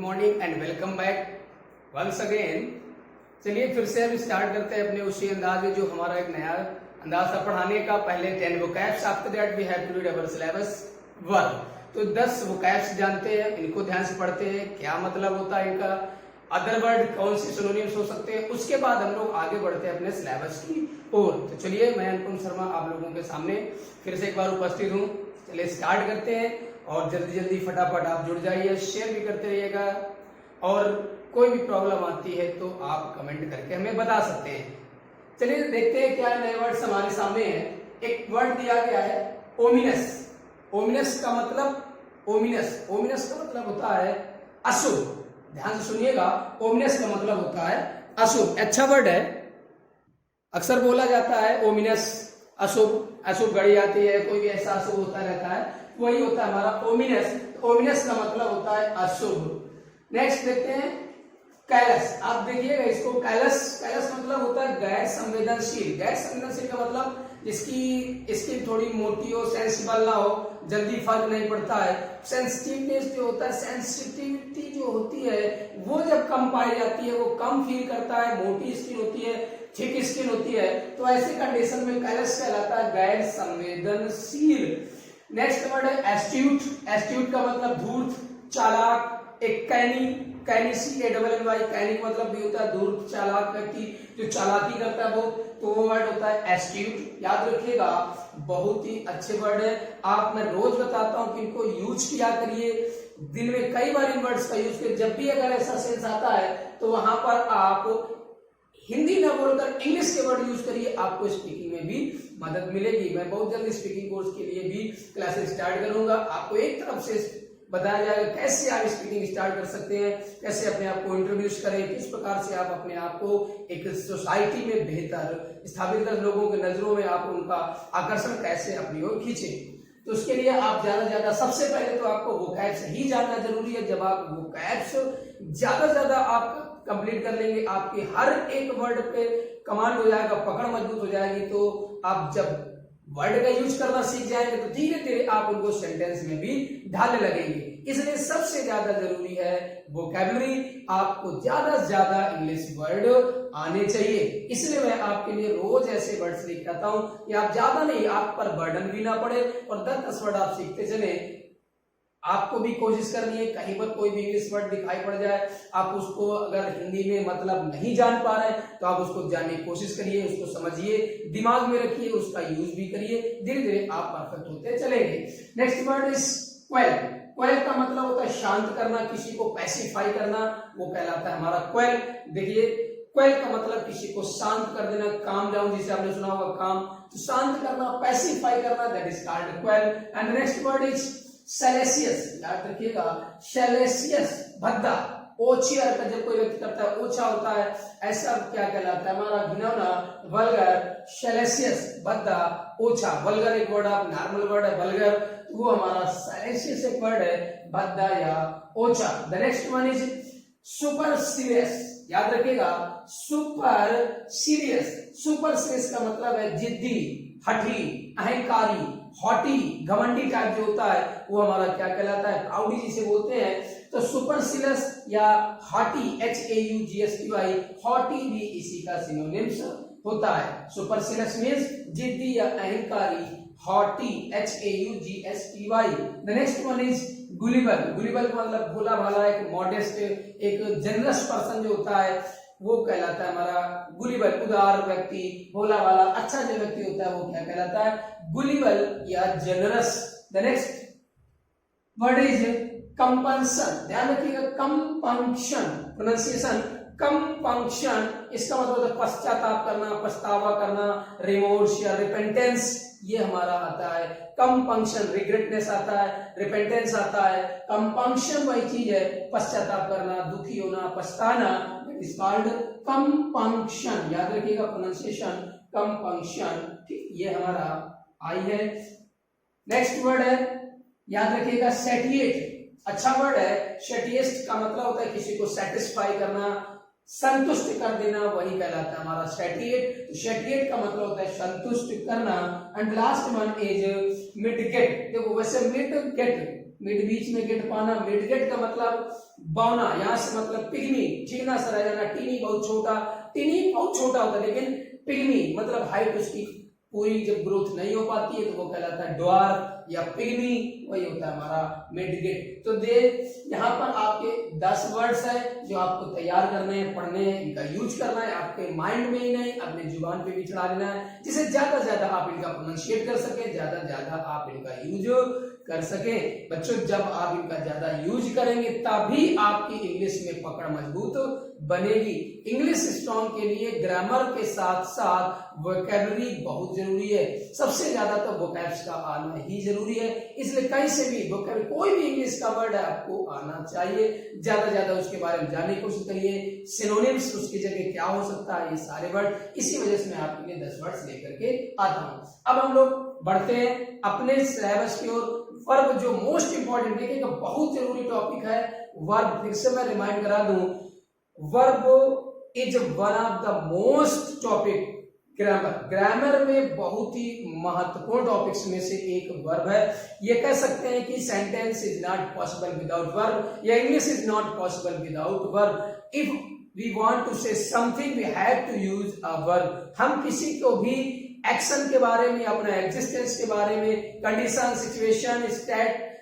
Morning and welcome back once again. चलिए फिर से हम स्टार्ट करते हैं अपने उसी अंदाज में जो हमारा एक नया अंदाज था पढ़ाने का। पहले 10 vocabs, after that we have to read our syllabus 1। तो 10 vocabs जानते हैं, इनको ध्यान से पढ़ते हैं, क्या मतलब होता है इनका, अदर वर्ड कौन से सिनोनिम्स हो सकते हैं। उसके बाद हम लोग आगे बढ़ते हैं अपने सिलेबस की ओर। तो चलिए, मैं अनुपम शर्मा आप लोगों के सामने फिर से एक बार उपस्थित हूँ। चलिए स्टार्ट करते हैं और जल्दी जल्दी फटाफट आप जुड़ जाइए, शेयर भी करते रहिएगा और कोई भी प्रॉब्लम आती है तो आप कमेंट करके हमें बता सकते हैं। चलिए देखते हैं क्या नए वर्ड्स हमारे सामने है। एक वर्ड दिया गया है ओमिनस। ओमिनस का मतलब ओमिनस का मतलब होता है अशुभ। ध्यान से सुनिएगा, ओमिनस का मतलब होता है अशुभ। अच्छा वर्ड है, अक्सर बोला जाता है ओमिनस, अशुभ अशुभ घड़ी आती है, कोई भी ऐसा अशुभ होता रहता है, वही होता है हमारा ओमिनस। ओमिनस का मतलब होता है अशुभ। नेक्स्ट देखते हैं कैलस। आप देखिएगा इसको, कैलस मतलब होता है गैर संवेदनशील। गैर संवेदनशील का मतलब जिसकी स्किन थोड़ी मोटी हो, सेंसिबल ना हो, जल्दी फर्क नहीं पड़ता है। सेंसिटिवनेस जो होता है, सेंसिटिविटी जो होती है वो जब कम पाई जाती है, वो कम फील करता है, मोटी स्किन होती है, थिक स्किन होती है, तो ऐसे कंडीशन में कैलस कहलाता है गैर संवेदनशील। नेक्स्ट वर्ड है एस्ट्यूट। एस्ट्यूट का मतलब धूर्त, चालाक, एक कैनी CANNY कैनी का मतलब भी होता है धूर्त, चालाक व्यक्ति जो चालाकी करता है वो वर्ड होता है एस्ट्यूट। याद रखिएगा, बहुत ही अच्छे वर्ड है। आप मैं रोज बताता हूं कि इनको यूज किया करिए, दिन में कई बार इन वर्ड्स का यूज करिए। जब भी अगर ऐसा सेंस आता है तो वहां पर आप हिंदी न बोलकर इंग्लिश के वर्ड यूज करिए, आपको स्पीकिंग में भी मदद मिलेगी। मैं बहुत जल्दी स्पीकिंग कोर्स के लिए भी क्लासेस स्टार्ट करूंगा। आपको एक तरफ से बताया जाएगा कैसे आप स्पीकिंग स्टार्ट कर सकते हैं, कैसे अपने आप को इंट्रोड्यूस करें, किस प्रकार से आप अपने आप को एक सोसाइटी में बेहतर स्थापित कर, लोगों के नजरों में आप उनका आकर्षण कैसे अपनी ओर खींचे। तो उसके लिए आप ज्यादा से ज्यादा, सबसे पहले तो आपको वोकैब्स ही जानना जरूरी है। जब आप वोकैब्स ज्यादा से ज्यादा आप कंप्लीट कर लेंगे, आपकी हर एक वर्ड पे कमांड हो जाएगा, पकड़ मजबूत हो जाएगी, तो आप जब वर्ड का यूज करना सीख जाएंगे तो धीरे धीरे आप उनको सेंटेंस में भी ढालने लगेंगे। इसलिए सबसे ज्यादा जरूरी है वोकैबुलरी। आपको ज्यादा से ज्यादा इंग्लिश वर्ड आने चाहिए। इसलिए मैं आपके लिए रोज ऐसे वर्ड्स लेकर आता हूं कि आप ज्यादा नहीं, आप पर बर्डन भी ना पड़े और 10-10 वर्ड आप सीखते चले। आपको भी कोशिश करनी है, कहीं पर कोई भी इंग्लिश वर्ड दिखाई पड़ जाए, आप उसको अगर हिंदी में मतलब नहीं जान पा रहे तो आप उसको जानने की कोशिश करिए, उसको समझिए, दिमाग में रखिए, उसका यूज भी करिए, धीरे धीरे आप परफेक्ट होते चलेंगे। Next word is quail. Quail का मतलब होता है शांत करना, किसी को पैसिफाई करना, वो कहलाता है हमारा क्वेल। देखिए, क्वेल का मतलब किसी को शांत कर देना, काम डाउन, जिसे आपने सुना होगा काम, तो शांत करना, पैसिफाई करना, that is called quell. And next word is salacious. याद रखिएगा, सेलेसियस भद्दा, ओचियर का जब कोई व्यक्ति करता है ओछा होता है, ऐसा क्या कहलाता है हमारा घिनौना, वल्गर। सेलेसियस भद्दा, ओछा। वल्गर एक वर्ड, आप नॉर्मल वर्ड है वल्गर, तो वो हमारा सेलेसियस एक वर्ड है, भद्दा या ओछा। The next one is supercilious. याद रखिएगा, सुपर सीरियस। सुपर सीरियस का मतलब है जिद्दी, हठी, अहंकारी, हॉटी, घमंडी टाइप जो होता है वो हमारा क्या कहलाता है, प्राउडी जिसे बोलते हैं। तो सुपरसिलियस या हॉटी, HAUGSTY, हॉटी भी इसी का सिनोनिम्स होता है। सुपरसिलियस मींस जिद्दी या अहंकारी, haughty HAUGSTY। The next one is gullible. Gullible का मतलब भोला भाला, एक मॉडेस्ट, एक जनरस पर्सन जो होता है वो कहलाता है हमारा गुलिबल। उदार व्यक्ति, भोला वाला, अच्छा जो व्यक्ति होता है वो क्या कहलाता है, गुलिबल या generous. The next word is compunction. ध्यान रखिएगा, कंपंक्शन प्रोनाउंसिएशन, कंपंक्शन, इसका मतलब है पश्चाताप करना, पछतावा करना, रिमोर्स या रिपेंटेंस, ये हमारा आता है कंपंक्शन। रिग्रेटनेस आता है, रिपेंटेंस आता है, कंपंक्शन वही चीज है, पश्चाताप करना, दुखी होना, पछताना, इज कॉल्ड कंपंक्शन। याद रखिएगा प्रोनाउंसिएशन कंपंक्शन, ठीक, ये हमारा आई है। नेक्स्ट वर्ड है, याद रखिएगा सैटिएट। अच्छा वर्ड है। सैटिएस्ट का मतलब होता है किसी को सेटिस्फाई करना, संतुष्ट कर देना, वही कहलाता है हमारा सैटिएट। तो सैटिएट का मतलब होता है संतुष्ट करना। And last one is mitigate. देखो वैसे मिड बीच में गेट पाना, मिड गेट का मतलब बौना, यहां से मतलब पिग्मी, ठीक ना सर, आ जाना, टीनी बहुत छोटा, टीनी बहुत छोटा होता है, लेकिन पिग्मी मतलब हाइट उसकी पूरी जब ग्रोथ नहीं हो पाती है तो वो कहलाता है ड्वार्फ या पिग्मी, वही होता है हमारा मिड गेट। तो दे यहाँ पर आपके 10 वर्ड्स है जो आपको तैयार करने हैं, पढ़ने हैं, इनका यूज करना है, आपके माइंड में ही नहीं अपने जुबान पे भी चढ़ा लेना है, जिससे ज्यादा से ज्यादा आप इनका प्रोनाउंशिएट कर सके, ज्यादा से ज्यादा आप इनका यूज कर सके। बच्चों जब आप इनका ज्यादा यूज करेंगे तभी आपकी इंग्लिश में पकड़ मजबूत बनेगी। इंग्लिश स्ट्रॉन्ग के लिए ग्रामर के साथ साथ वोकैबुलरी बहुत जरूरी है, सबसे ज्यादा तो वोकैब्स का आना ही जरूरी है, इसलिए कहीं से भी वोकैबुलरी कोई भी इंग्लिश का वर्ड है आपको आना चाहिए, ज्यादा से ज्यादा उसके बारे में जानने की कोशिश करिए, सिनोनिम्स उसकी जगह क्या हो सकता है, ये सारे वर्ड, इसी वजह से मैं आपके लिए 10 वर्ड्स लेकर के आता हूं। अब हम लोग बढ़ते हैं अपने सिलेबस की ओर। वर्ब जो मोस्ट इंपॉर्टेंट, देखिएगा बहुत जरूरी टॉपिक है वर्ब, फिर से मैं रिमाइंड करा दूं, verb is one of the most topic grammar, grammar में बहुत ही महत्वपूर्ण टॉपिक्स में से एक वर्ब है। ये कह सकते हैं कि sentence is not possible without verb, या English is not possible without verb. If we want to say something we have to use a verb. हम किसी को भी एक्शन के बारे में, अपना एग्जिस्टेंस के बारे में, कंडीशन, सिचुएशन,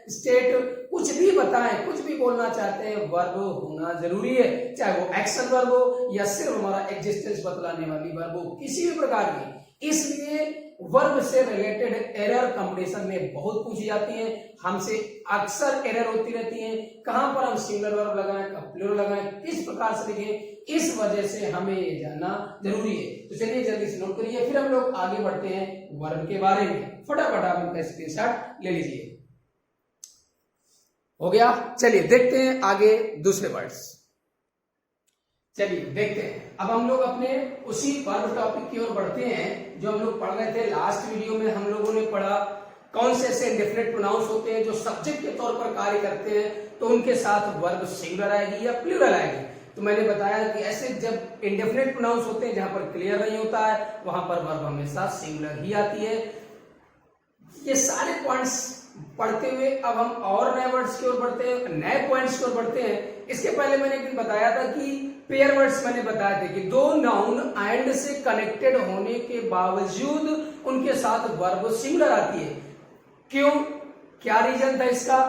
स्टेट कुछ भी बताएं, कुछ भी बोलना चाहते हैं, वर्ब होना जरूरी है, चाहे वो एक्शन वर्ब हो या सिर्फ हमारा एग्जिस्टेंस बतलाने वाली वर्ब हो, किसी भी प्रकार की। इसलिए वर्ब से रिलेटेड एरर कंपटीशन में बहुत पूछी जाती है, हमसे अक्सर एरर होती रहती है, कहां पर हम सिंगुलर वर्ब लगाएं, कब प्लूरल लगाएं, किस प्रकार से लिखें, इस वजह से हमें ये जानना जरूरी है। तो चलिए जल्दी से नोट करिए, फिर हम लोग आगे बढ़ते हैं वर्ब के बारे में। फटाफट आप इनका स्क्रीनशॉट ले लीजिए। हो गया, चलिए देखते हैं आगे दूसरे वर्ड्स। चलिए देखते हैं, अब हम लोग अपने उसी वर्ब टॉपिक की ओर बढ़ते हैं जो हम लोग पढ़ रहे थे। लास्ट वीडियो में हम लोगों ने पढ़ा कौन से ऐसे इंडेफिनिट प्रोनाउंस होते हैं जो सब्जेक्ट के तौर पर कार्य करते हैं, तो उनके साथ वर्ब सिंगुलर आएगी या प्लूरल आएगी। तो मैंने बताया कि ऐसे जब इंडेफिनिट प्रोनाउंस होते हैं जहां पर क्लियर नहीं होता है, वहां पर वर्ब हमेशा सिंगुलर ही आती है। ये सारे पॉइंट्स पढ़ते हुए अब हम और नए वर्ड्स की ओर बढ़ते हैं, नए पॉइंट्स की ओर बढ़ते हैं। इसके पहले मैंने एक दिन बताया था कि पेयर वर्ड्स मैंने बताए थे कि दो नाउन एंड से कनेक्टेड होने के बावजूद उनके साथ वर्ब सिंगुलर आती है। क्यों, क्या रीजन था इसका?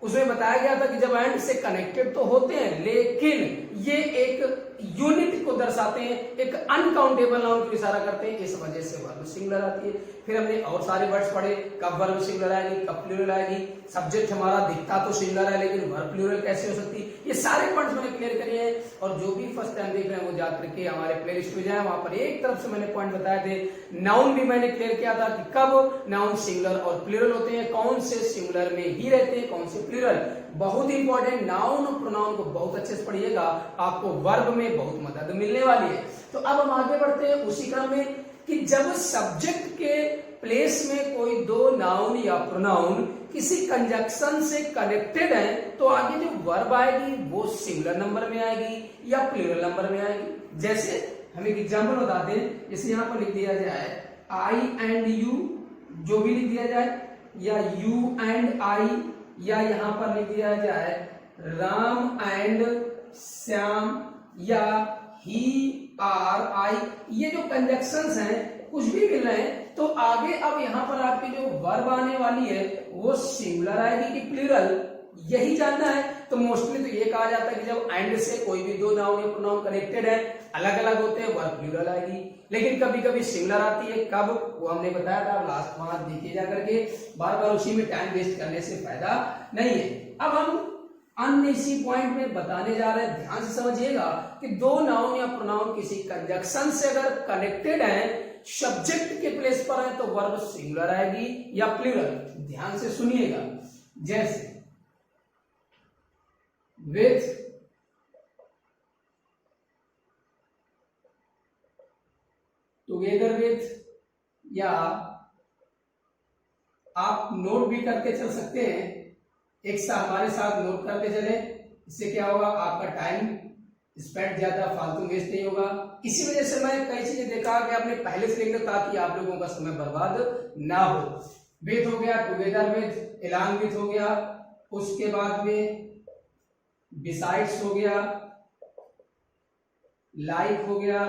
उसमें बताया गया था कि जब एंड से कनेक्टेड तो होते हैं, लेकिन ये एक यूनिट को दर्शाते हैं, एक अनकाउंटेबल नाउन को इशारा करते हैं, इस वजह से वर्ब सिंगुलर आती है। फिर हमने और सारे वर्ड्स पढ़े, कब वर्ब सिंगुलर आएगी, कब प्लूरल आएगी, सब्जेक्ट हमारा दिखता तो सिंगुलर है लेकिन वर्ब प्लूरल कैसे हो सकती है, ये सारे पॉइंट्स मैंने क्लियर करे हैं। और जो भी फर्स्ट टाइम देख रहे हैं वो जाकर के हमारे प्लेलिस्ट में जाए, वहां पर एक तरफ से मैंने पॉइंट बताए थे। नाउन भी मैंने क्लियर किया था कि कब नाउन सिंगुलर और प्लूरल होते हैं, कौन से सिंगुलर में ही रहते हैं, कौन से प्लूरल। बहुत इंपॉर्टेंट, नाउन और प्रोनाउन को बहुत अच्छे से पढ़िएगा, आपको वर्ब में बहुत मदद मिलने वाली है। तो अब हम आगे बढ़ते हैं उसी क्रम में कि जब सब्जेक्ट के प्लेस में कोई दो नाउन या प्रोनाउन किसी कंजक्शन से कनेक्टेड है, तो आगे जो वर्ब आएगी वो सिंगुलर नंबर में आएगी या प्लूरल नंबर में आएगी। जैसे हम एक एग्जांपल बताते हैं, जैसे यहां पर लिख दिया जाए आई एंड यू, जो भी लिख दिया जाए, या यू एंड आई, या यहां पर लिख दिया जाए राम एंड श्याम, या ही आर आई, ये जो कंजक्शंस हैं कुछ भी मिल रहे हैं, तो आगे अब यहां पर आपकी जो वर्ब आने वाली है वो सिंगुलर आएगी कि प्लूरल, यही जानना है। तो मोस्टली तो ये कहा जाता है कि जब एंड से कोई भी दो नाउन या प्रोनाउन कनेक्टेड है, अलग अलग होते हैं, वर्ब प्लूरल आएगी। लेकिन कभी कभी सिंगुलर आती है, कब, वो हमने बताया था, लास्ट वहां देखिए जा करके, बार बार उसी में टाइम वेस्ट करने से फायदा नहीं है। अब हम अन्य इसी पॉइंट में बताने जा रहे हैं, ध्यान से समझिएगा कि दो नाउन या प्रोनाउन किसी कंजक्शन से अगर कनेक्टेड हैं, सब्जेक्ट के प्लेस पर है, तो वर्ब सिंगुलर आएगी या प्लूरल। ध्यान से सुनिएगा, जैसे विथ, टुगेदर विथ, या आप नोट भी करके चल सकते हैं, एक साथ हमारे साथ नोट करते चले, इससे क्या होगा, आपका टाइम स्पेंड ज्यादा फालतू वेस्ट नहीं होगा। इसी वजह से मैं कई चीजें देखा कि आपने पहले से लिख दो ताकि आप लोगों का समय बर्बाद ना हो। विथ हो गया, टुगेदर विथ, एलॉन्ग विथ हो गया, उसके बाद में बिसाइड्स हो गया, लाइक हो गया,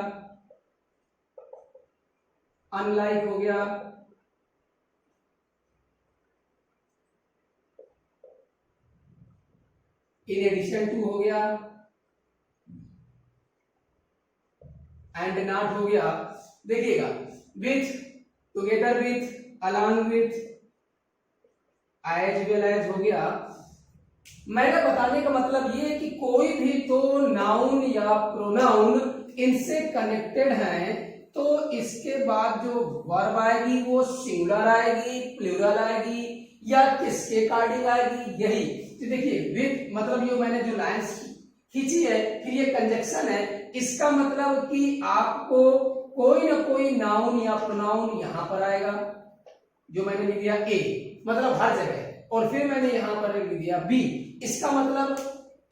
अनलाइक हो गया, इन एडिशन टू हो गया, एंड नॉट हो गया। देखिएगा, with, together with, along with, as well as हो गया। मेरा बताने का मतलब ये है कि कोई भी तो नाउन या प्रोनाउन इनसे कनेक्टेड है तो इसके बाद जो वर्ब आएगी वो सिंगुलर आएगी, प्लूरल आएगी या किसके अकॉर्डिंग आएगी, यही। तो देखिए विथ मतलब ये मैंने जो लाइंस खींची है, फिर ये कंजक्शन है, इसका मतलब कि आपको कोई ना कोई नाउन या प्रोनाउन यहां पर आएगा, जो मैंने लिख दिया ए, मतलब हर जगह, और फिर मैंने यहां पर लिख दिया बी, इसका मतलब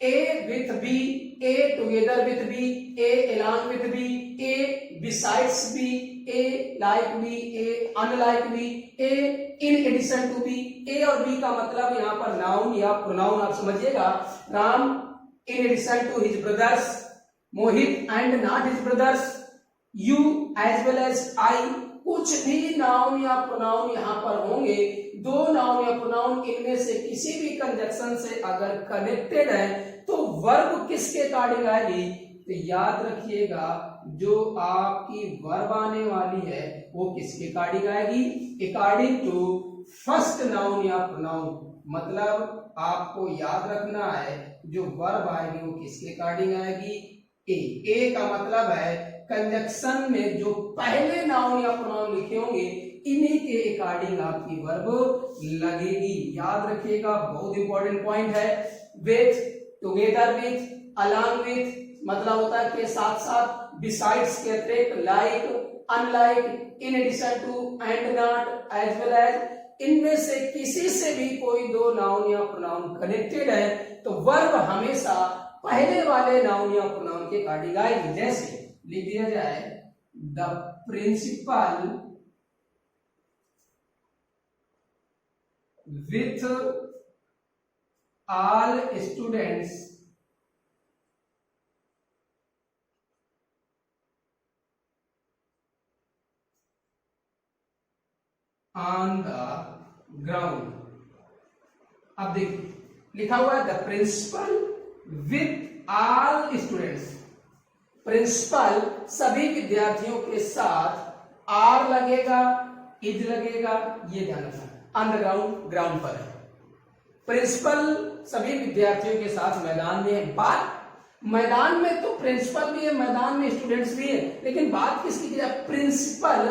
A with B, A together with B, A along with B, A besides B, A like B, A unlike B, A in addition to B. A और बी का मतलब यहाँ पर नाउन या प्रोनाउन आप समझिएगा। Ram in addition to his brothers, Mohit and not his brothers, you as well as I. कुछ भी नाउन या प्रोनाउन यहाँ पर होंगे, दो नाउन या प्रोनाउन इनमें से किसी भी कंजक्शन से अगर कनेक्टेड है तो वर्ब किसके अकॉर्डिंग आएगी, तो याद रखिएगा जो आपकी वर्ब आने वाली है वो किसके अकॉर्डिंग आएगी, अकॉर्डिंग टू फर्स्ट नाउन या प्रोनाउन। मतलब आपको याद रखना है जो वर्ब आएगी वो किसके अकॉर्डिंग आएगी, ए। ए का मतलब है कंजक्शन में जो पहले नाउन या प्रोनाउन लिखे होंगे इन्हीं के अकॉर्डिंग आपकी वर्ब लगेगी। याद रखिएगा, बहुत इंपॉर्टेंट पॉइंट है। With, together with, along with मतलब होता है के साथ साथ, बिसाइड्स के अतिरिक्त, like, unlike, in addition to, and not, as well as, इनमें से किसी से भी कोई दो नाउन या प्रोनाउन कनेक्टेड है तो वर्ब हमेशा पहले वाले नाउन या प्रोनाउन के अकॉर्डिंग आएगी। जैसे लिख दिया जाए the principal with all students on the ground. अब देखिए लिखा हुआ है the principal with all students. Principal सभी विद्यार्थियों के साथ आर लगेगा, इज लगेगा, ये ध्यान रखना। ऑन द ग्राउंड, ग्राउंड पर है। प्रिंसिपल सभी विद्यार्थियों के साथ मैदान में है। बात मैदान में तो प्रिंसिपल भी है, मैदान में स्टूडेंट्स भी है, लेकिन बात किसकी की जाए, प्रिंसिपल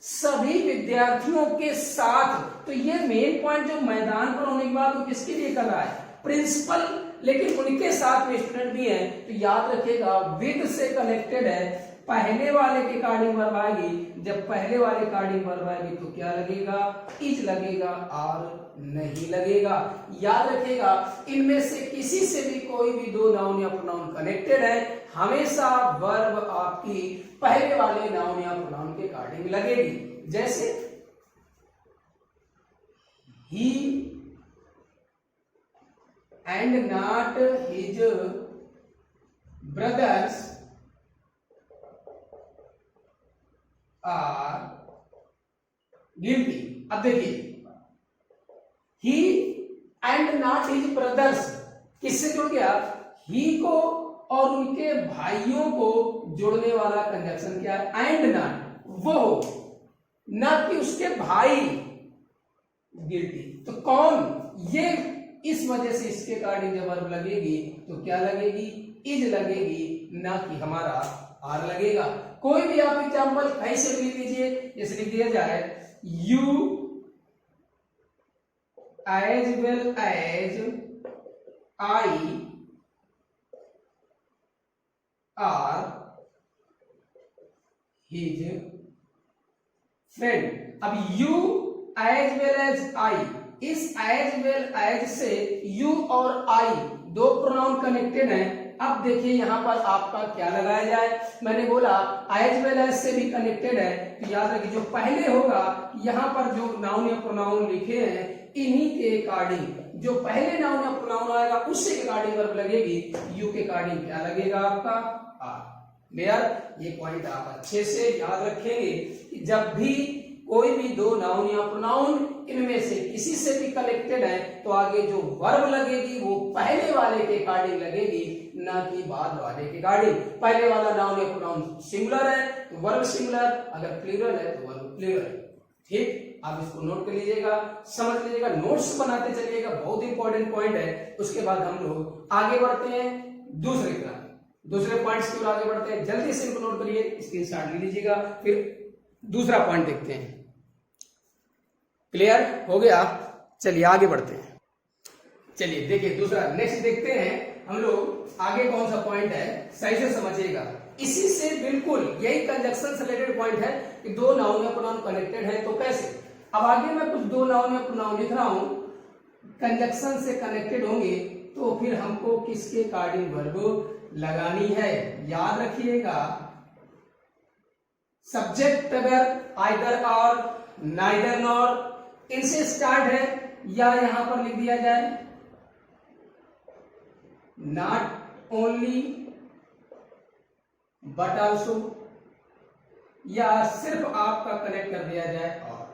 सभी विद्यार्थियों के साथ। तो ये मेन पॉइंट जो मैदान पर होने के बाद वो किसके लिए कर रहा है, प्रिंसिपल, लेकिन उनके साथ में स्टूडेंट भी हैं। तो याद रखिएगा विद से कनेक्टेड है, पहले वाले के अकॉर्डिंग वर्ब आएगी। जब पहले वाले अकॉर्डिंग वर्ब आएगी तो क्या लगेगा, इज लगेगा और नहीं लगेगा। याद रखिएगा इनमें से किसी से भी कोई भी दो नाउन या प्रोनाउन कनेक्टेड है, हमेशा वर्ब आपकी पहले वाले नाउन या प्रोनाउन के अकॉर्डिंग लगेगी। जैसे ही and not his brothers are guilty। अब देखिए he and not his brothers किससे जुड़ गया, ही को और उनके भाइयों को जोड़ने वाला कंजक्शन क्या है, एंड नॉट, वो ना कि उसके भाई गिल्टी। तो कौन, ये इस वजह से इसके अकॉर्डिंग जब वर्ब लगेगी तो क्या लगेगी, इज लगेगी, ना कि हमारा आर लगेगा। कोई भी आप एग्जांपल कहीं से लिख लीजिए, जैसे लिख दिया जाए you as well as I are his friend. अब you as well as I, इस एज वेल एज से यू और आई दो प्रोनाउन कनेक्टेड हैं। अब देखिए यहां पर आपका क्या लगाया जाए, मैंने बोला एज वेल एज से भी कनेक्टेड है, तो याद रखिए जो पहले होगा यहां पर जो नाउन या प्रोनाउन लिखे हैं इन्हीं के अकॉर्डिंग, जो पहले नाउन या प्रोनाउन आएगा उससे के अकॉर्डिंग वर्ब लगेगी, यू के अकॉर्डिंग क्या लगेगा आपका आर। क्लियर? ये पॉइंट आप अच्छे से याद रखेंगे कि जब भी कोई भी दो नाउन या प्रोनाउन इनमें से किसी से भी कनेक्टेड है तो आगे जो वर्ब लगेगी वो पहले वाले के अकॉर्डिंग लगेगी, ना कि बाद वाले के अकॉर्डिंग। पहले वाला नाउन या प्रोनाउन सिंगुलर है तो वर्ब सिंगुलर, अगर प्लूरल है तो वर्ब प्लूरल। ठीक, आप इसको नोट कर लीजिएगा, समझ लीजिएगा, नोट्स बनाते चलिएगा, बहुत इंपॉर्टेंट पॉइंट है। उसके बाद हम लोग आगे बढ़ते हैं दूसरे पॉइंट्स की ओर आगे बढ़ते हैं। जल्दी से इनको नोट करिए, स्क्रीनशॉट ले लीजिएगा, फिर दूसरा पॉइंट देखते हैं। क्लियर हो गया? चलिए आगे बढ़ते हैं। चलिए देखिए दूसरा, नेक्स्ट देखते हैं हम लोग आगे कौन सा पॉइंट है, सही से समझिएगा। इसी से बिल्कुल यही कंजक्शन से रिलेटेड पॉइंट है कि दो नाउन या प्रोनाउन कनेक्टेड है तो कैसे। अब आगे मैं कुछ दो नाउन या प्रोनाउन लिख रहा हूं, कंजक्शन से कनेक्टेड होंगे तो फिर हमको किसके अकॉर्डिंग वर्ब लगानी है, याद रखिएगा। सब्जेक्ट अगर आइदर और, नाइदर नॉर इनसे स्टार्ट है, या यहां पर लिख दिया जाए नॉट ओनली बट ऑल्सो, या सिर्फ आपका कनेक्ट कर दिया जाए और।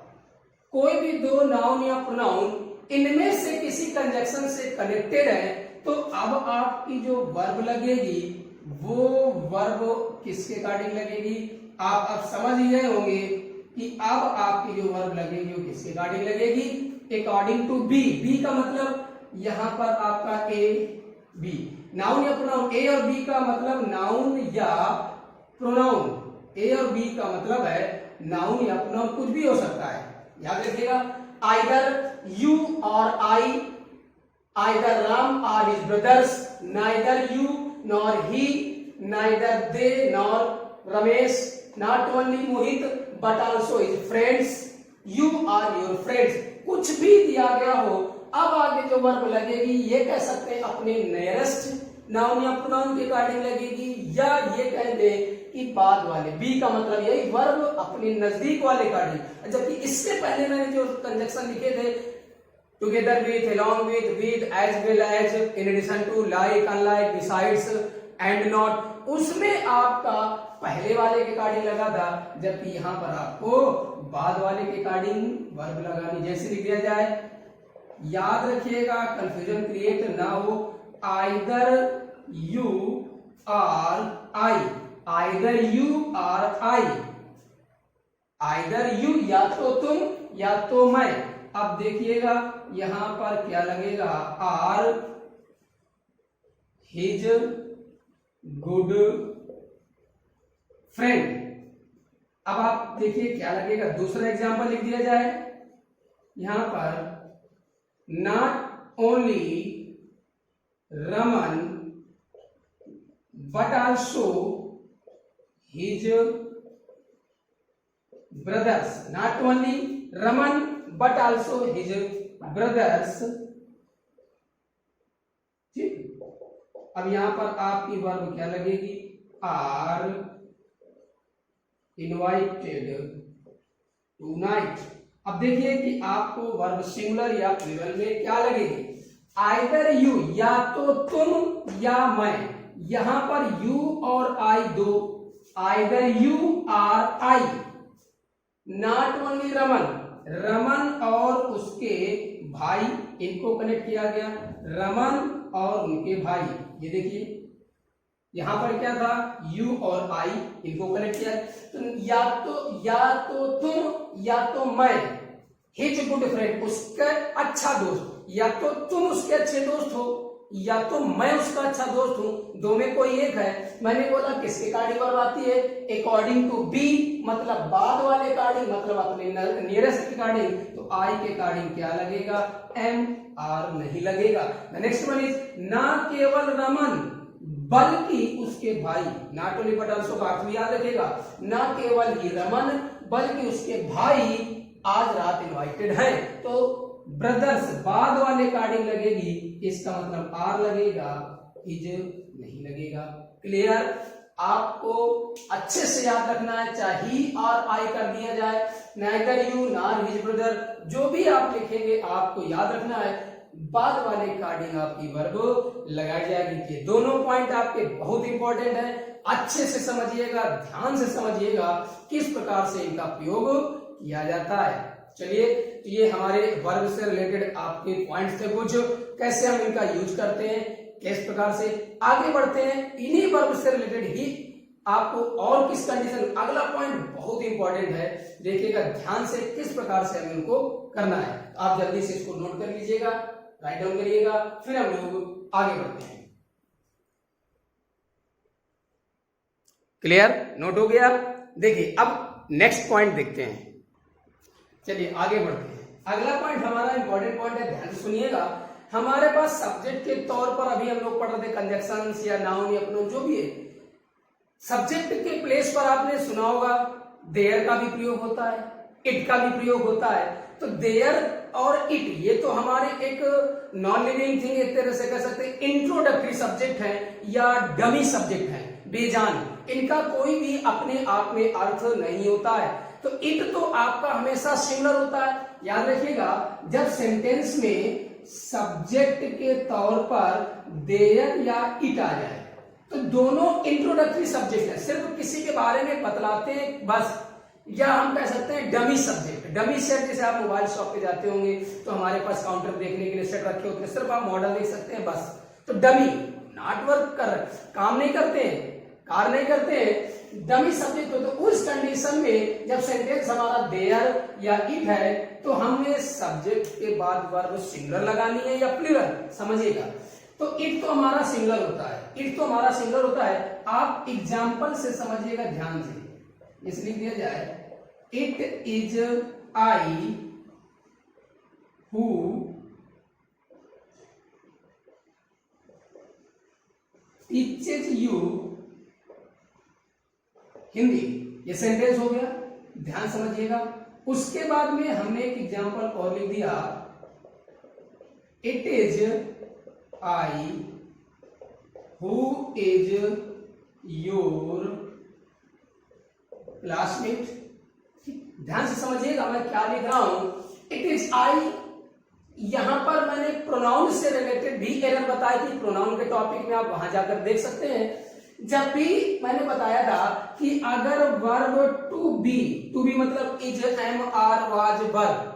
कोई भी दो नाउन या प्रोनाउन इनमें से किसी कंजक्शन से कनेक्टेड है तो अब आपकी जो वर्ब लगेगी वो वर्ब किसके अकॉर्डिंग लगेगी, आप अब समझ ही गए होंगे कि अब आपकी जो वर्ब लगेगी वो किसके अकॉर्डिंग लगेगी, अकॉर्डिंग टू बी। बी का मतलब यहां पर आपका ए बी, नाउन या प्रोनाउन। ए और बी का मतलब नाउन या प्रोनाउन, ए और बी का मतलब है नाउन या प्रोनाउन, कुछ भी हो सकता है, याद रखिएगा। आइदर यू और आई, आइदर राम और his brothers, neither you nor he, neither they nor Ramesh, not only Mohit but also his friends, you or your friends, कुछ भी दिया गया हो। अब आगे जो वर्ब लगेगी ये कह सकते हैं अपने नियरेस्ट नाउन या प्रोनाउन के अकॉर्डिंग लगेगी, या ये कह दे कि बाद वाले। बी का मतलब यही वर्ब अपने नजदीक वाले अकॉर्डिंग। जबकि इससे पहले मैंने जो कंजक्शन लिखे थे, together with, along with, as well as, in addition to, like, unlike, besides and not, उसमें आपका पहले वाले के अकॉर्डिंग लगा था, जबकि यहां पर आपको बाद वाले के अकॉर्डिंग वर्ब लगानी। जैसे लिख दिया जाए, याद रखिएगा कंफ्यूजन क्रिएट ना हो, आइदर यू और आई, आइदर यू और आई, आइदर यू या तो तुम या तो मैं। अब देखिएगा यहां पर क्या लगेगा, आर हिज गुड फ्रेंड। अब आप देखिए क्या लगेगा, दूसरा एग्जांपल लिख दिया जाए, यहां पर not only Raman but also his brothers, not only Raman but also his brothers. ठीक, अब यहां पर आपकी वर्ब क्या लगेगी, आर इनवाइटेड टू नाइट। अब देखिए कि आपको वर्ब सिंगुलर या प्लूरल में क्या लगेगी, आइदर यू या तो तुम या मैं, यहां पर यू और आई दो, आइदर यू और आई, नॉट ओनली रमन, रमन और उसके भाई, इनको कनेक्ट किया गया, रमन और उनके भाई। ये देखिए यहां पर क्या था, यू और आई, इनको कनेक्ट किया, तो या तो तुम या तो मैं, हिज गुड फ्रेंड, उसका अच्छा दोस्त, या तो तुम उसके अच्छे दोस्त हो या तो मैं उसका अच्छा दोस्त हूं, दो में कोई एक है। मैंने बोला किसके अकॉर्डिंग वर्ब आती है, अकॉर्डिंग टू बी, मतलब बाद वाले अकॉर्डिंग, मतलब अपने नियरेस्ट के अकॉर्डिंग। तो आई के अकॉर्डिंग क्या लगेगा, एम आर नहीं लगेगा। नेक्स्ट वन इज, ना केवल रमन बल्कि उसके भाई, नॉट ओनली बट ऑल्सो का अर्थ भी याद रखेगा, ना केवल ही रमन बल्कि उसके भाई आज रात इनवाइटेड है। तो ब्रदर्स बाद वाले अकॉर्डिंग लगेगी, इसका मतलब आर लगेगा, इज नहीं लगेगा। क्लियर? आपको अच्छे से याद रखना है, चाहे ही और आई कर दिया जाए, neither you nor his brother, जो भी आप लिखेंगे आपको याद रखना है बाद वाले कार्डिंग आपकी वर्ब लगाई जाएगी। ये दोनों पॉइंट आपके बहुत इंपॉर्टेंट है, अच्छे से समझिएगा, ध्यान से समझिएगा किस प्रकार से इनका प्रयोग किया जाता है। चलिए, तो ये हमारे वर्ब से रिलेटेड आपके पॉइंट्स थे कुछ, कैसे हम इनका यूज करते हैं, किस प्रकार से आगे बढ़ते हैं। इन्हीं वर्ब से रिलेटेड ही आपको और किस कंडीशन, अगला पॉइंट बहुत इंपॉर्टेंट है, देखिएगा ध्यान से किस प्रकार से हमें उनको करना है। आप जल्दी से इसको नोट कर लीजिएगा, राइट डाउन करिएगा, फिर हम लोग आगे बढ़ते हैं। क्लियर, नोट हो गया। देखिए अब नेक्स्ट पॉइंट देखते हैं। चलिए आगे बढ़ते हैं। अगला पॉइंट हमारा इंपॉर्टेंट पॉइंट है, ध्यान से सुनिएगा। हमारे पास सब्जेक्ट के तौर पर अभी हम लोग पढ़ रहे थे कंजक्शंस या नाउन या प्रोनाउन जो भी है, सब्जेक्ट के प्लेस पर आपने सुना होगा देयर का भी प्रयोग होता है, इट का भी प्रयोग होता है। तो देयर और इट ये तो हमारे एक नॉन लिविंग थिंग, एक तरह से कह सकते हैं इंट्रोडक्टरी सब्जेक्ट है या डमी सब्जेक्ट है, बेजान, इनका कोई भी अपने आप में अर्थ नहीं होता है। तो इट तो आपका हमेशा सिंगुलर होता है। याद रखिएगा, जब सेंटेंस में सब्जेक्ट के तौर पर देयर या इट आ जाए तो दोनों इंट्रोडक्टरी सब्जेक्ट है, सिर्फ किसी के बारे में बतलाते हैं बस, या हम कह सकते हैं डमी सब्जेक्ट। डमी सेट, जैसे आप मोबाइल शॉप पे जाते होंगे तो हमारे पास काउंटर देखने के लिए सेट रखे होते हैं, सिर्फ आप मॉडल देख सकते हैं बस। तो डमी नॉट वर्क कर, काम नहीं करते हैं, कार्य नहीं करते हैं, डमी सब्जेक्ट हो। तो उस कंडीशन में जब सेंटेंस हमारा देयर या इट है तो हमने सब्जेक्ट के बाद वर्ब सिंगुलर लगानी है या प्लूरल, समझिएगा। तो इट तो हमारा सिंगुलर होता है, इट तो हमारा सिंगुलर होता है। आप एग्जाम्पल से समझिएगा ध्यान से, इस लिख दिया जाए it is I who teaches you Hindi, ये सेंटेंस हो गया, ध्यान समझिएगा। उसके बाद में हमने एक एग्जांपल और लिख दिया, it is I who is your classmate. ध्यान से समझिएगा मैं क्या लिख रहा हूं। इट इज आई, यहां पर मैंने प्रोनाउन से रिलेटेड भी एरर बताई थी, प्रोनाउन के टॉपिक में आप वहां जाकर देख सकते हैं। जब भी मैंने बताया था कि अगर वर्ब टू बी मतलब is, am, are, was, verb,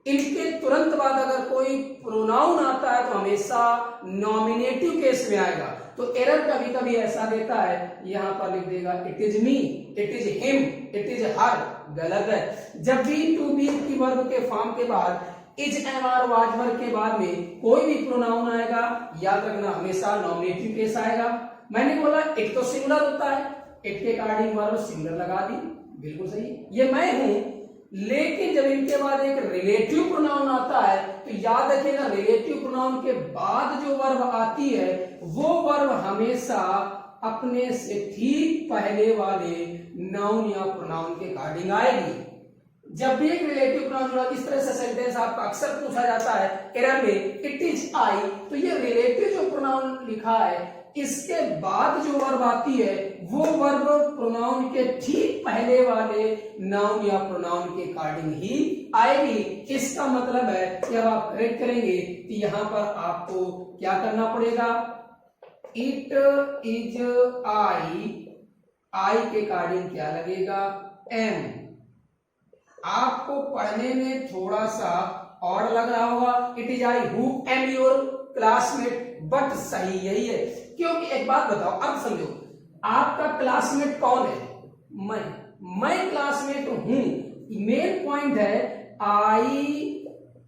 इनके तुरंत बाद अगर कोई प्रोनाउन आता है तो हमेशा नॉमिनेटिव केस में आएगा। तो एरर कभी कभी ऐसा देता है, यहां पर लिख देगा it is me, it is him, it is her, गलत है। जब भी टू बी की वर्ब के फॉर्म के बाद is, am, are, was, verb के बाद में कोई भी प्रोनाउन आएगा, याद रखना हमेशा नॉमिनेटिव केस आएगा। मैंने बोला इट तो सिंगुलर होता है, इट के अकॉर्डिंग वर्ब सिंगुलर लगा दी, बिल्कुल सही, ये मैं हूं। लेकिन जब इनके बाद एक रिलेटिव प्रोनाउन आता है तो याद रखिएगा रिलेटिव प्रोनाउन के बाद जो वर्ब आती है वो वर्ब हमेशा अपने से ठीक पहले वाले नाउन या प्रोनाउन के अकॉर्डिंग आएगी। जब भी एक रिलेटिव प्रोनाउन जुड़ा, इस तरह से सेंटेंस आपका अक्सर पूछा जाता है एरर में, इट इज आई, तो ये रिलेटिव जो प्रोनाउन लिखा है इसके बाद जो वर्ब आती है वो वर्ब प्रोनाउन के ठीक पहले वाले नाउन या प्रोनाउन के अकॉर्डिंग ही आएगी। इसका मतलब है कि अब आप करेक्ट करेंगे कि यहां पर आपको क्या करना पड़ेगा, इट इज आई के अकॉर्डिंग क्या लगेगा, एम। आपको पढ़ने में थोड़ा सा और लग रहा होगा, it is I who am your classmate, but सही यही है। क्योंकि एक बात बताओ, अब समझो, आपका क्लासमेट कौन है, मैं क्लासमेट हूं। मेन पॉइंट है आई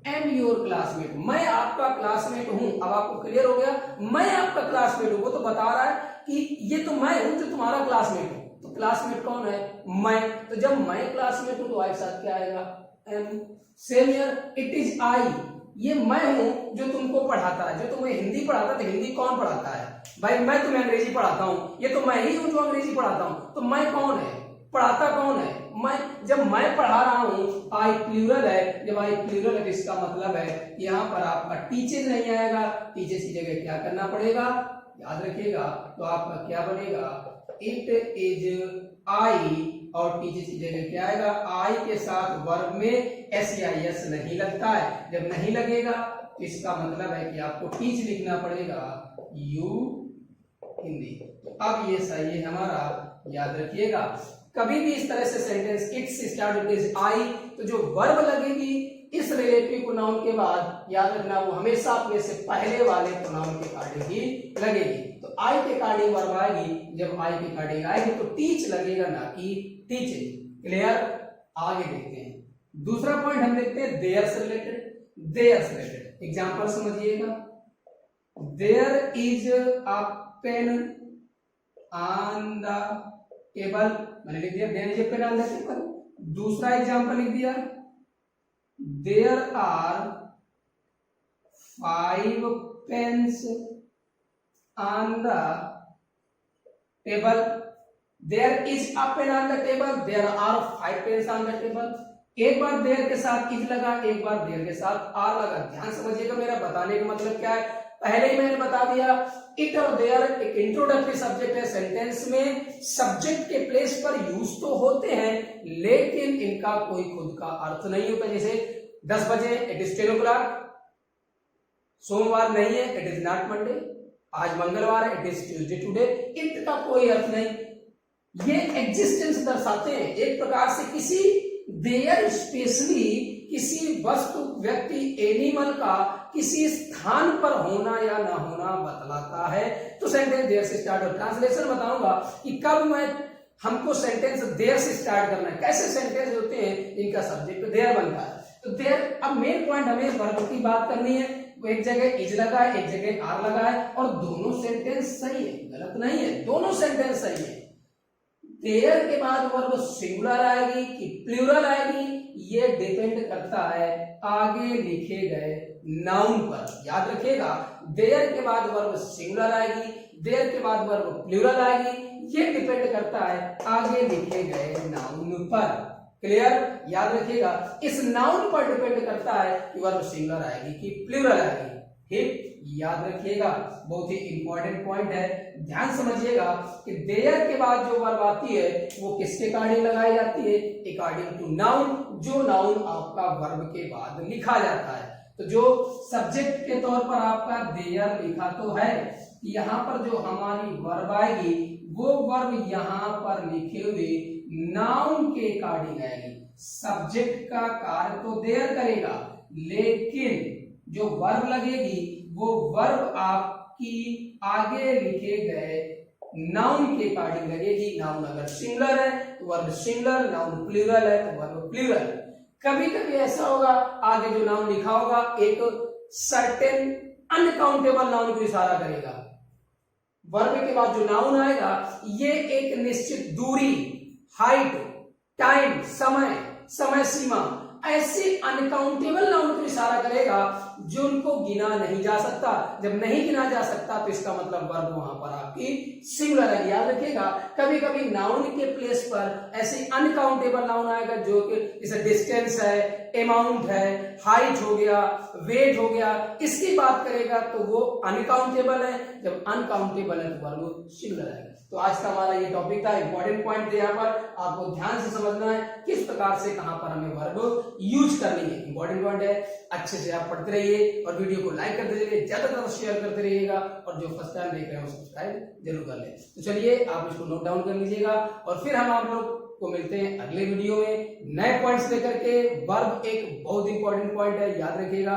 एम योर क्लासमेट, मैं आपका क्लासमेट हूं। अब आपको क्लियर हो गया, मैं आपका क्लासमेट हूं, वो तो बता रहा है कि ये तो मैं हूं जो तुम्हारा क्लासमेट हूं। तो क्लासमेट कौन है, मैं। तो जब मैं क्लासमेट हूं तो आई साथ क्या आएगा, am. Same here, it is I, ये मैं हूं जो तुमको पढ़ाता है, जो तुम्हें हिंदी पढ़ाता है। तो हिंदी कौन पढ़ाता है भाई, मैं तुम्हें अंग्रेजी पढ़ाता हूं, ये तो मैं ही हूं जो अंग्रेजी पढ़ाता हूं। तो मैं कौन है, पढ़ाता कौन है, मैं। जब मैं पढ़ा रहा हूं आई प्लूरल है, जब आई प्लूरल है इसका मतलब है यहां पर आपका टीचर्स नहीं आएगा, टीचर्स की जगह क्या करना पड़ेगा, याद रखिएगा। तो आपका क्या बनेगा, इट इज आई, और टीचर्स की जगह क्या आएगा, आई के साथ वर्ब में एस या एस नहीं लगता है। जब नहीं लगेगा तो इसका मतलब है कि आपको टीच लिखना पड़ेगा यू हिंदी। तो अब ये सही है हमारा, याद रखिएगा। कभी भी इस तरह से sentence it's start with is I, तो जो वर्ब लगेगी इस रिलेटिव प्रोनाउन के बाद, याद रखना वो हमेशा अपने से पहले वाले प्रोनाउन के अकॉर्डिंग ही लगेगी। तो आई के अकॉर्डिंग वर्ब आएगी, जब आई के अकॉर्डिंग आएगी तो टीच लगेगा, ना कि टीचिंग। क्लियर? आगे देखते हैं। दूसरा पॉइंट हम देखते हैं देयर से रिलेटेड। देयर से रिलेटेड एग्जांपल समझिएगा। There is a pen on the table, मैंने लिख दिया there is a pen on the table. दूसरा एग्जांपल लिख दिया there are 5 pens on the table. There is a pen on the table, there are 5 pens on the table. एक बार there के साथ इज लगा, एक बार देयर के साथ आर लगा। ध्यान समझिएगा, मेरा बताने का मतलब क्या है। पहले ही मैंने बता दिया, इट और देयर एक इंट्रोडक्टरी सब्जेक्ट है। सेंटेंस में सब्जेक्ट के प्लेस पर यूज तो होते हैं, लेकिन इनका कोई खुद का अर्थ नहीं होता। जैसे 10 बजे इट इज 10 o'clock, सोमवार नहीं है इट इज नॉट मंडे, आज मंगलवार है इट इज ट्यूजडे टुडे। इनका कोई अर्थ नहीं, ये एग्जिस्टेंस दर्शाते हैं एक प्रकार से। किसी देयर स्पेशली किसी वस्तु, व्यक्ति, एनिमल का किसी स्थान पर होना या ना होना बतलाता है। तो सेंटेंस देयर से स्टार्ट हो। ट्रांसलेशन बताऊंगा कि कब मैं हमको सेंटेंस देयर से स्टार्ट करना है, कैसे सेंटेंस होते हैं इनका सब्जेक्ट देयर बनता है। तो देयर, अब मेन पॉइंट हमें वर्ब की बात करनी है। वो एक जगह इज लगा है, एक जगह आर लगा है, और दोनों सेंटेंस सही है, गलत नहीं है, दोनों सेंटेंस सही है। देयर के बाद वर्ब सिंगुलर आएगी कि प्लूरल आएगी, ये डिपेंड करता है आगे लिखे गए नाउन पर। याद रखिएगा, देयर के बाद वर्ब सिंगुलर आएगी, देयर के बाद वर्ब प्लूरल आएगी, ये डिपेंड करता है आगे लिखे गए नाउन पर। क्लियर? याद रखिएगा, इस नाउन पर डिपेंड करता है कि वर्ब सिंगुलर आएगी कि प्लूरल आएगी। ठीक, याद रखिएगा, बहुत ही इंपॉर्टेंट पॉइंट है। ध्यान समझिएगा कि देयर के बाद जो वर्ब आती है वो किसके अकॉर्डिंग लगाई जाती है? अकॉर्डिंग टू नाउन, जो नाउन आपका वर्ब के बाद लिखा जाता है। तो जो सब्जेक्ट के तौर पर आपका देयर लिखा तो है, यहाँ पर जो हमारी वर्ब आएगी वो वर्ब यहाँ पर लिखे हुए नाउन के अकॉर्डिंग आएगी। सब्जेक्ट का कार्य तो देयर करेगा, लेकिन जो वर्ब लगेगी वो वर्ब आपकी आगे लिखे गए नाउन के अकॉर्डिंग लगेगी। नाउन अगर सिंगुलर है तो वर्ब सिंगुलर, नाउन प्लूरल है तो वर्ब प्लूरल। कभी कभी ऐसा होगा आगे जो नाउन लिखा होगा एक सर्टेन अनकाउंटेबल नाउन को इशारा करेगा। वर्ब के बाद जो नाउन आएगा ये एक निश्चित दूरी, हाइट, टाइम, समय, समय सीमा, ऐसे अनकाउंटेबल नाउन को इशारा करेगा जो उनको गिना नहीं जा सकता। जब नहीं गिना जा सकता तो इसका मतलब वर्ब वहां पर आपकी सिंगुलर है। याद रखिएगा, कभी कभी नाउन के प्लेस पर ऐसे अनकाउंटेबल नाउन आएगा जो कि जैसे डिस्टेंस है, अमाउंट है, हाइट हो गया, वेट हो गया, इसकी बात करेगा तो वो अनकाउंटेबल है। जब अनकाउंटेबल है तो वर्ब सिंगुलर है। तो आज का हमारा ये टॉपिक था, इंपॉर्टेंट पॉइंट थे। यहाँ पर आपको ध्यान से समझना है किस प्रकार से कहां पर हमें वर्ब यूज करनी है। इंपॉर्टेंट पॉइंट है, अच्छे से आप पढ़ते रहिए और वीडियो को लाइक करते रहिए, ज्यादा से ज्यादा शेयर करते रहिएगा, और जो फर्स्ट टाइम देख रहे हैं वो सब्सक्राइब जरूर कर लें। तो चलिए आप इसको नोट डाउन कर लीजिएगा, और फिर हम आप लोग को मिलते हैं अगले वीडियो में नए पॉइंट्स लेकर के। वर्ब एक बहुत इंपॉर्टेंट पॉइंट है, याद रखिएगा,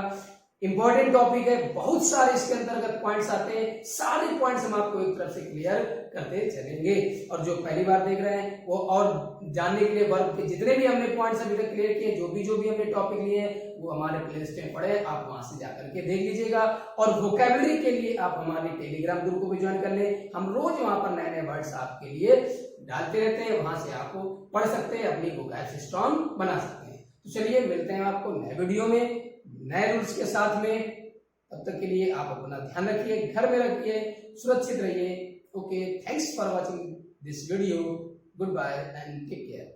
इंपॉर्टेंट टॉपिक है, बहुत सारे इसके अंतर्गत पॉइंट्स आते हैं। सारे पॉइंट्स हम आपको एक तरफ से क्लियर करते चलेंगे, और जो पहली बार देख रहे हैं वो और जानने के लिए वर्ब के जितने भी हमने पॉइंट्स अभी तक क्लियर किए, जो भी हमने टॉपिक लिए हैं वो हमारे प्लेलिस्ट में पड़े हैं, आप वहां से जाकर के देख लीजिएगा। और वोकैबुलरी के लिए आप हमारे टेलीग्राम ग्रुप को भी ज्वाइन कर लें, हम रोज वहां पर नए नए वर्ड्स आपके लिए डालते रहते हैं, वहां से आपको पढ़ सकते हैं, अपनी वोकैब स्ट्रॉन्ग बना सकते हैं। तो चलिए मिलते हैं आपको नए वीडियो में नए रूल्स के साथ में। तब तक के लिए आप अपना ध्यान रखिए, घर में रखिए, सुरक्षित रहिए। Okay, thanks for watching this video, good bye and take care.